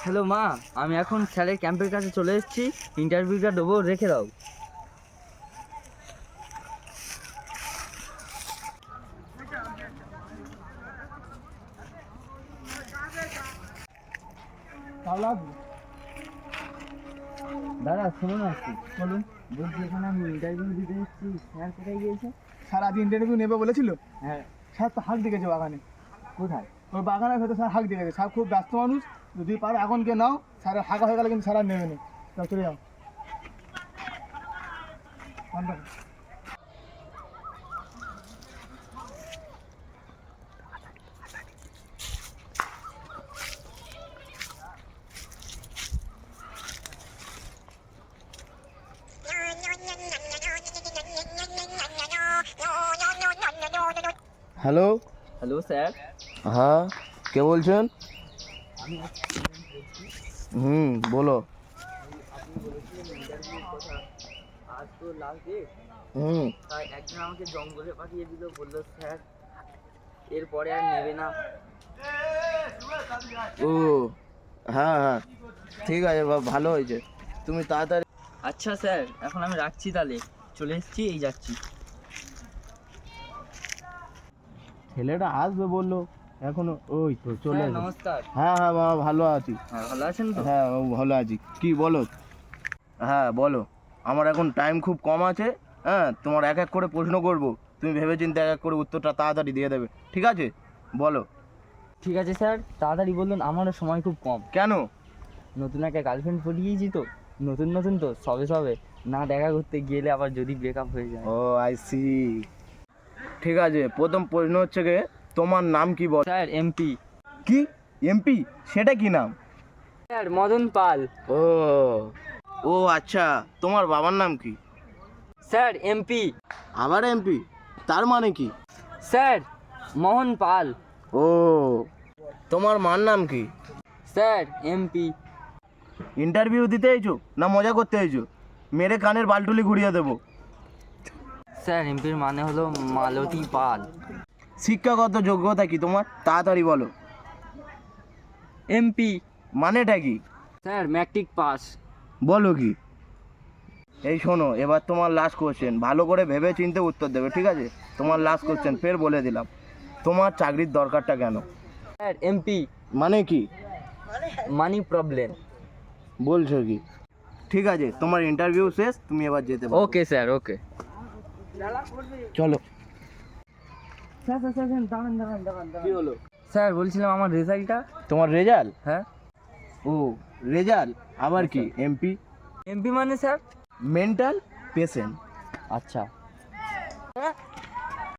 Hello মা, আমি এখন স্যারের ক্যাম্পের কাছে চলে এসেছি। ইন্টারভিউটা দেবো, রেখে দাও। দাদা শুনুন একটু, বলুন। বলছি এখানে আমি ইন্টারভিউ দিতে এসেছি, স্যার কোথায় গিয়েছে? স্যার আজ ইন্টারভিউ নেবে বলেছিল। হ্যাঁ। স্যার তো হাঁক দিয়েছে বাগানে। কোথায়? ওই বাগানের ভেতর স্যার হাঁক দিয়েছে। স্যার খুব ব্যস্ত মানুষ, যদি পারো এখন কে নাও। স্যারের হাঁকা হয়ে গেলে কিন্তু স্যার আর নেবে না। তাও চলে যাও। হ্যালো। Hello sir. হ্যাঁ, কে বলছেন? বলো। আপনি বলেছিলেন ইন্টারভিউর কথা, আজ তো লাস্ট ডেট। তাই একজন আমাকে জঙ্গলে পাঠিয়ে দিল, বললো স্যার এরপরে আর নেবে না। ও হ্যাঁ হ্যাঁ, ঠিক আছে, ভালো হয়েছে, তুমি তাড়াতাড়ি। আচ্ছা স্যার, এখন আমি রাখছি, তাহলে চলে এসেছি, এই যাচ্ছি। ছেলেটা আসবে বললো, এখনো ওই তো চলে স্যার এসেছে। নমস্কার। হ্যাঁ হ্যাঁ বাবা, ভালো আছি। হ্যাঁ, ভালো আছেন তো? হ্যাঁ ভালো আছি। কি বলো? হ্যাঁ বলো। আমার এখন টাইম খুব কম আছে। হ্যাঁ, তোমার এক এক করে প্রশ্ন করব, তুমি ভেবেচিন্তে এক এক করে উত্তরটা তাড়াতাড়ি দিয়ে দেবে, ঠিক আছে? বলো। ঠিক আছে স্যার, তাড়াতাড়ি বলুন, আমারও সময় খুব কম। কেন? নতুন একটা গার্লফ্রেন্ড পটিয়েছি তো, নতুন নতুন তো, সবে সবে, না দেখা করতে গেলে আবার যদি ব্রেকআপ হয়ে যায়। Oh I see. ঠিক আছে, প্রথম প্রশ্ন হচ্ছে গে, তোমার নাম কি বল? Sir MP. কি? এমপি? সেটা কি নাম? স্যার মদন পাল। ও ও আচ্ছা, তোমার বাবার নাম কি? Sir MP. আবার এমপি? তার মানে কি? স্যার মোহন পাল। ও, তোমার মার নাম কি? Sir MP. ইন্টারভিউ দিতে এসো না মজা করতে এসো? মেরে কানের বালটুলি ঘুরিয়ে দেবো। স্যার এমপির মানে হলো মালতী পাল। শিক্ষাগত যোগ্যতা কি তোমার, তাড়াতাড়ি বলো। এমপি মানেটা কি? Sir matric pass. বলো কি? এই শোনো, এবার তোমার লাস্ট কোশ্চেন, ভালো করে ভেবে চিন্তে উত্তর দেবে, ঠিক আছে? তোমার লাস্ট কোশ্চেন, ফের বলে দিলাম, তোমার চাকরির দরকারটা কেন? স্যার এমপি মানে কি? Money problem. বলছো কি? ঠিক আছে, তোমার ইন্টারভিউ শেষ, তুমি এবার যেতে পারো। ওকে স্যার, ওকে। চলো। স্যার স্যার স্যার দাঁড়ান দাঁড়ান দাঁড়ান। কি হলো? স্যার বলছিলাম আমার রেজাল্টটা। তোমার রেজাল্ট? হ্যাঁ। ও রেজাল্ট, আবার কি এমপি? এমপি মানে স্যার? Mental patient. আচ্ছা।